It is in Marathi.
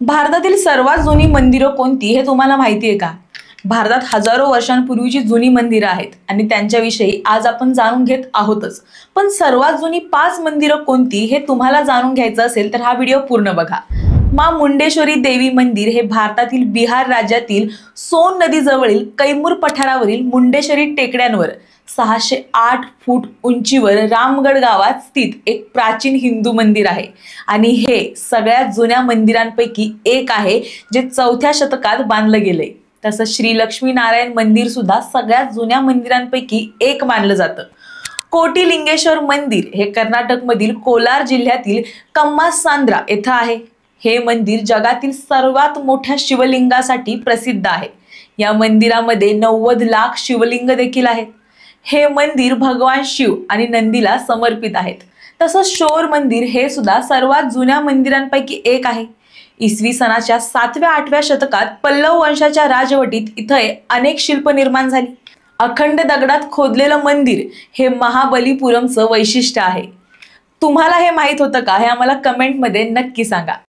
भारतातील सर्वात जुनी मंदिरं कोणती हे तुम्हाला माहिती आहे का? भारतात हजारो वर्षांपूर्वीची जुनी मंदिरं आहेत आणि त्यांच्याविषयी आज आपण जाणून घेत आहोतच. पण सर्वात जुनी 5 मंदिरं कोणती हे तुम्हाला जाणून घ्यायचं असेल तर हा व्हिडिओ पूर्ण बघा. मां मुंडेश्वरी देवी मंदिर हे भारतातील बिहार राज्यातील सोन नदीजवळील कैमूर पठारावरील मुंडेश्वरी टेकड्यांवर 608 फूट उंचीवर रामगड गावात स्थित एक प्राचीन हिंदू मंदिर आहे आणि हे सगळ्यात जुन्या मंदिरांपैकी एक आहे जे 4थ्या शतकात बांधलं गेलंय. तसंच श्री लक्ष्मी नारायण मंदिर सुद्धा सगळ्यात जुन्या मंदिरांपैकी एक मानलं जातं. कोटिलिंगेश्वर मंदिर हे कर्नाटकमधील कोलार जिल्ह्यातील कम्मासांद्रा येथे आहे. हे मंदिर जगातील सर्वात मोठ्या शिवलिंगासाठी प्रसिद्ध आहे. या मंदिरामध्ये 90 लाख शिवलिंग देखील आहेत. हे मंदिर भगवान शिव आणि नंदीला समर्पित आहेत. तसंच शोर मंदिर हे सुद्धा सर्वात जुन्या मंदिरांपैकी एक आहे. इसवी सनाच्या 7व्या-8व्या शतकात पल्लव वंशाच्या राजवटीत इथे अनेक शिल्प निर्माण झाली. अखंड दगडात खोदलेलं मंदिर हे महाबलीपुरमचं वैशिष्ट्य आहे. तुम्हाला हे माहित होतं का? हे आम्हाला कमेंटमध्ये नक्की सांगा.